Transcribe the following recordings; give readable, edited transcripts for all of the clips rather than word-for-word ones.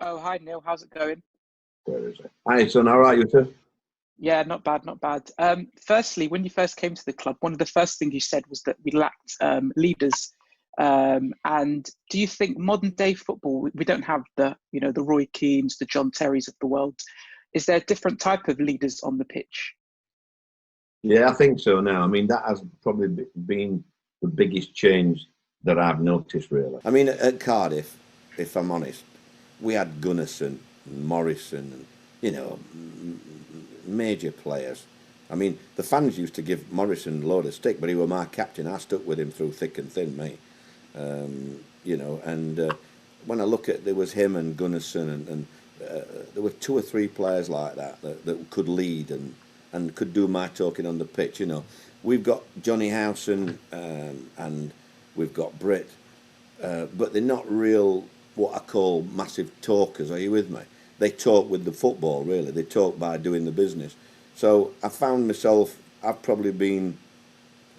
Oh, hi Neil, how's it going? Where is it? Hi, son. All right, you too? Yeah, not bad, not bad. Firstly, when you first came to the club, one of the first things you said was that we lacked leaders. And do you think modern day football, we don't have the Roy Keanes, the John Terrys of the world. Is there a different type of leaders on the pitch? Yeah, I think so now. I mean, that has probably been the biggest change that I've noticed, really. I mean, at Cardiff, if I'm honest, we had Gunnarsson and Morrison and, major players. I mean, the fans used to give Morrison a load of stick, but he was my captain. I stuck with him through thick and thin, mate. When I look at, there was him and Gunnarsson and there were two or three players like that could lead and could do my talking on the pitch. We've got Johnny Howson and we've got Britt, but they're not real what I call massive talkers. Are you with me? They talk with the football, really. They talk by doing the business. So I found myself, I've probably been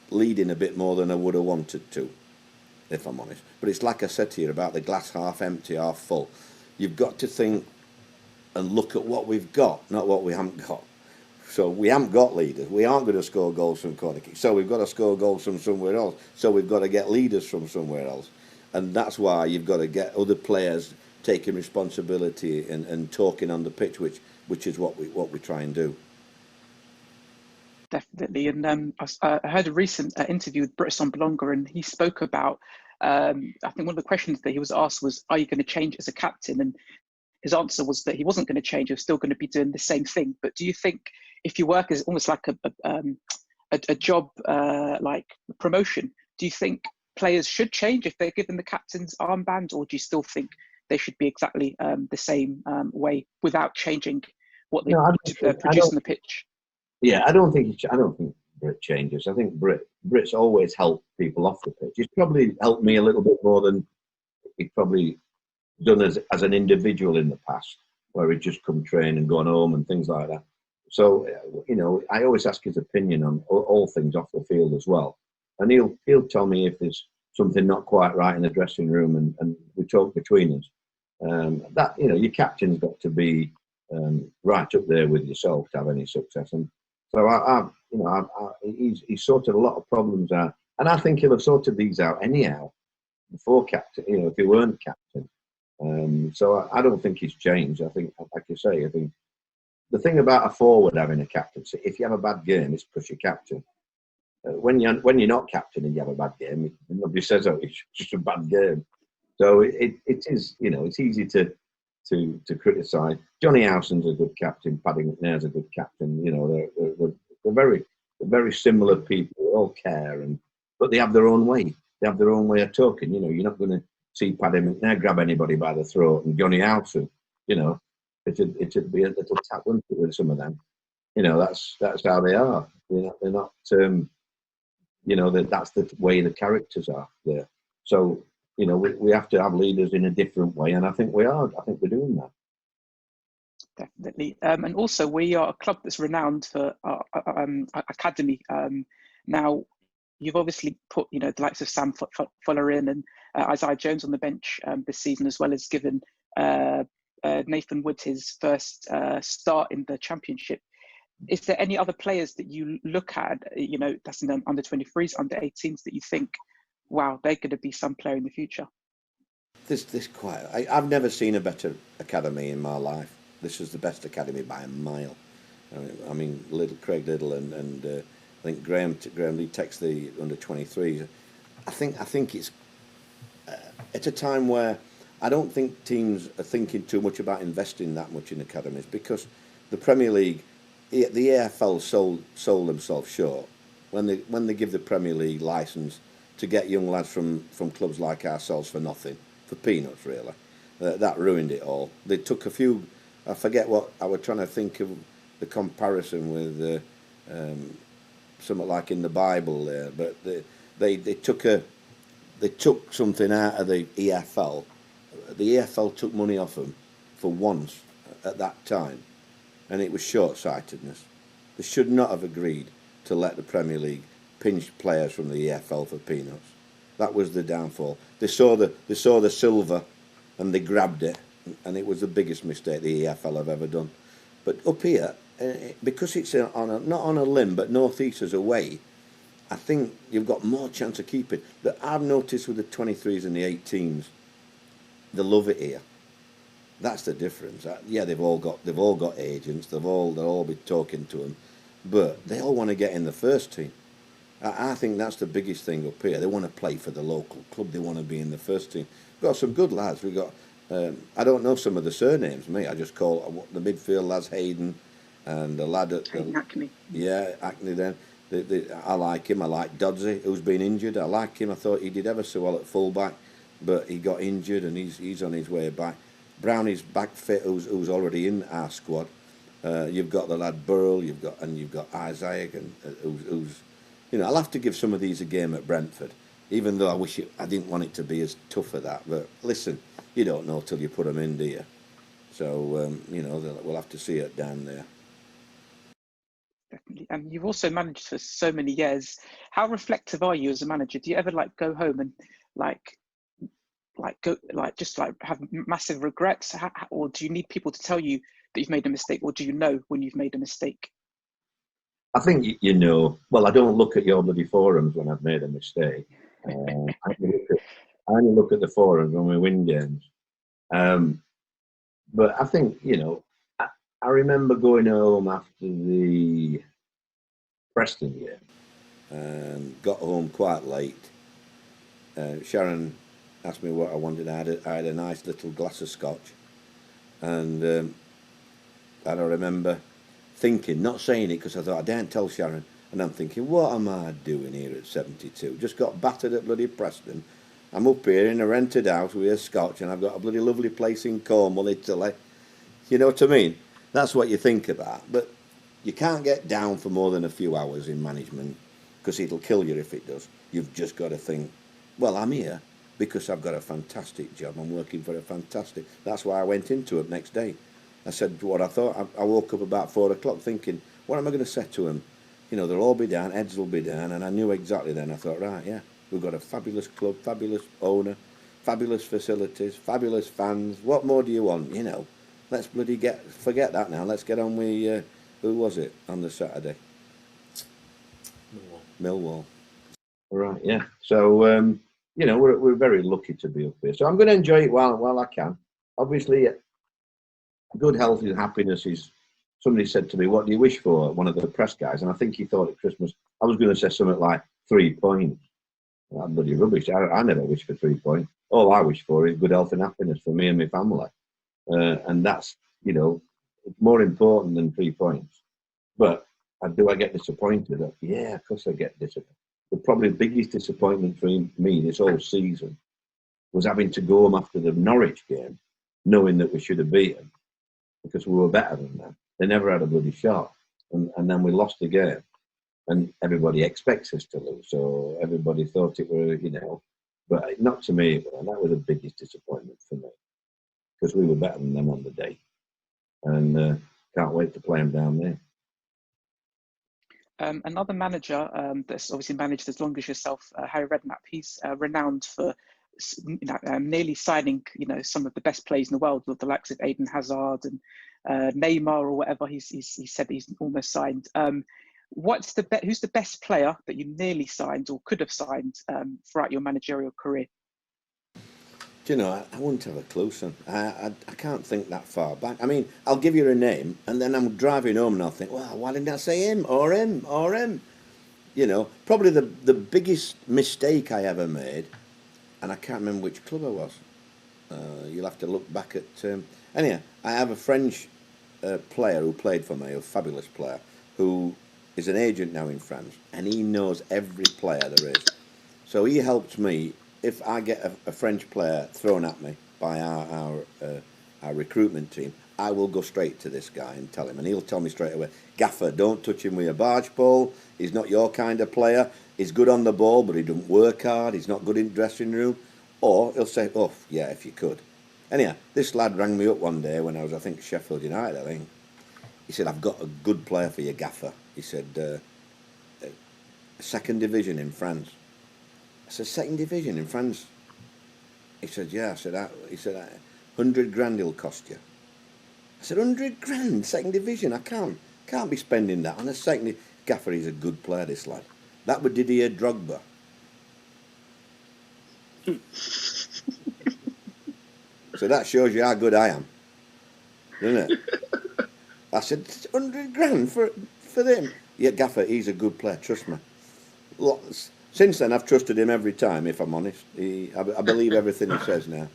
leading a bit more than I would have wanted to, if I'm honest. But it's like I said to you about the glass half empty, half full. You've got to think and look at what we've got, not what we haven't got. So we haven't got leaders. We aren't going to score goals from corner kicks. So we've got to score goals from somewhere else. So we've got to get leaders from somewhere else. And that's why you've got to get other players taking responsibility and talking on the pitch, which is what we try and do. Definitely. And I heard a recent interview with Britt Blonga, and he spoke about, I think one of the questions that he was asked was, are you going to change as a captain? And his answer was that he wasn't going to change. He was still going to be doing the same thing. But do you think if you work as almost like a job like promotion, do you think players should change if they're given the captain's armband, or do you still think they should be exactly the same way without changing what they produce on the pitch? Yeah, I don't think Britt changes. I think Britt's always helped people off the pitch. He's probably helped me a little bit more than he probably done as an individual in the past, where he'd just come train and gone home and things like that. So, I always ask his opinion on all things off the field as well. And he'll tell me if there's something not quite right in the dressing room, and we talk between us. Your captain's got to be right up there with yourself to have any success. And so he's sorted a lot of problems out, and I think he'll have sorted these out anyhow before captain. If he weren't captain. So I don't think he's changed. I think, like you say, I think the thing about a forward having a captaincy, if you have a bad game, it's push your captain. When you're not captain and you have a bad game, nobody says, "Oh, it's just a bad game." So it is, it's easy to criticise. Johnny Howson's a good captain. Paddy McNair's a good captain. They're very similar people. They all care, but they have their own way. They have their own way of talking. You're not going to see Paddy McNair grab anybody by the throat, and Johnny Howson, it'd be a little tap, wouldn't it, with some of them. That's how they are. They're not. That's the way the characters are there. So we have to have leaders in a different way, and I think we are. I think we're doing that. Definitely. And also, we are a club that's renowned for our academy. Now, you've obviously put the likes of Sam Fuller in and Isaiah Jones on the bench this season, as well as given Nathan Wood his first start in the Championship. Is there any other players that you look at, that's in the under 23s, under 18s, that you think, wow, they're going to be some player in the future? I've never seen a better academy in my life. This is the best academy by a mile. I mean, Craig Liddle and I think Graham Lee takes the under 23s. I think it's at a time where I don't think teams are thinking too much about investing that much in academies, because the Premier League, the EFL sold themselves short when they give the Premier League licence to get young lads from clubs like ourselves for nothing, for peanuts really. That ruined it all. They took a few. I forget what I was trying to think of the comparison with something like in the Bible there, but they took something out of the EFL. The EFL took money off them for once at that time, and it was short-sightedness. They should not have agreed to let the Premier League pinch players from the EFL for peanuts. That was the downfall. They saw the silver and they grabbed it, and it was the biggest mistake the EFL have ever done. But up here, because it's not on a limb, but northeasters away, I think you've got more chance of keeping. But I've noticed with the 23s and the 18s, they love it here. That's the difference. Yeah, they've all got agents. They'll all be talking to them, but they all want to get in the first team. I think that's the biggest thing up here. They want to play for the local club. They want to be in the first team. We've got some good lads. We've got, I don't know some of the surnames, me. I just call the midfield lads Hayden and the lad at... Acme. Yeah, Acme then. I like him. I like Dodsey, who's been injured. I like him. I thought he did ever so well at full-back, but he got injured and he's on his way back. Brownie's back fit, who's already in our squad. You've got the lad Burrell, you've got Isaac, and who's I'll have to give some of these a game at Brentford, even though I didn't want it to be as tough as that. But listen, you don't know till you put them in, do you? So we'll have to see it down there. Definitely. And you've also managed for so many years. How reflective are you as a manager? Do you ever go home and just have massive regrets, or do you need people to tell you that you've made a mistake, or do you know when you've made a mistake? I think you know. Well, I don't look at your bloody forums when I've made a mistake. I only look at the forums when we win games. But I think I remember going home after the Preston game. Got home quite late. Sharon asked me what I wanted. I had a nice little glass of scotch, and I remember thinking, not saying it because I thought I daren't tell Sharon, and I'm thinking, what am I doing here at 72? Just got battered at bloody Preston. I'm up here in a rented house with a scotch, and I've got a bloody lovely place in Cornwall, Italy. You know what I mean? That's what you think about. But you can't get down for more than a few hours in management, because it'll kill you if it does. You've just got to think, well, I'm here because I've got a fantastic job. I'm working for a fantastic... That's why I went into it next day. I said what I thought. I woke up about 4 o'clock thinking, what am I going to say to them? They'll all be down, heads will be down, and I knew exactly then. I thought, right, yeah, we've got a fabulous club, fabulous owner, fabulous facilities, fabulous fans. What more do you want? Let's bloody forget that now. Let's get on with, who was it on the Saturday? Millwall. Right, yeah. So, we're very lucky to be up here. So I'm going to enjoy it while I can. Obviously, good health and happiness is... Somebody said to me, what do you wish for? One of the press guys. And I think he thought at Christmas, I was going to say something like 3 points. That's bloody rubbish. I never wish for 3 points. All I wish for is good health and happiness for me and my family. And that's, more important than 3 points. But do I get disappointed? Yeah, of course I get disappointed. The probably biggest disappointment for me this whole season was having to go home after the Norwich game, knowing that we should have beaten, because we were better than them. They never had a bloody shot. And then we lost the game. And everybody expects us to lose. So everybody thought it were, but not to me. And that was the biggest disappointment for me, because we were better than them on the day. And can't wait to play them down there. Another manager that's obviously managed as long as yourself, Harry Redknapp, he's renowned for nearly signing, some of the best players in the world, with the likes of Eden Hazard and Neymar or whatever. He said he's almost signed. Who's the best player that you nearly signed or could have signed throughout your managerial career? Do you know, I wouldn't have a clue, son. I can't think that far back. I mean, I'll give you a name, and then I'm driving home and I'll think, well, why didn't I say him or him or him? Probably the biggest mistake I ever made, and I can't remember which club I was. You'll have to look back at... Anyhow, I have a French player who played for me, a fabulous player, who is an agent now in France, and he knows every player there is. So he helped me. If I get a French player thrown at me by our recruitment team, I will go straight to this guy and tell him, and he'll tell me straight away, gaffer, don't touch him with a barge pole. He's not your kind of player. He's good on the ball, but he doesn't work hard. He's not good in the dressing room. Or he'll say, oh, yeah, if you could. Anyhow, this lad rang me up one day when I was, I think, Sheffield United, I think. He said, I've got a good player for you, gaffer. He said, second division in France. I said, second division in France? He said, yeah. He said, 100 grand he'll cost you. I said, 100 grand, second division, I can't be spending that on a second. Gaffer, he's a good player, this lad. That would Didier Drogba. So that shows you how good I am, doesn't it? I said, 100 grand for them. Yeah, Gaffer, he's a good player, trust me. Since then, I've trusted him every time, if I'm honest. I believe everything he says now.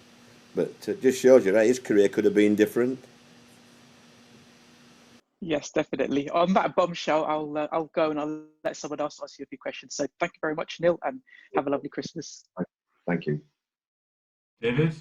But it just shows you, right, his career could have been different. Yes, definitely. On that bombshell, I'll go and I'll let someone else ask you a few questions. So thank you very much, Neil, and have a lovely Christmas. Thank you. David?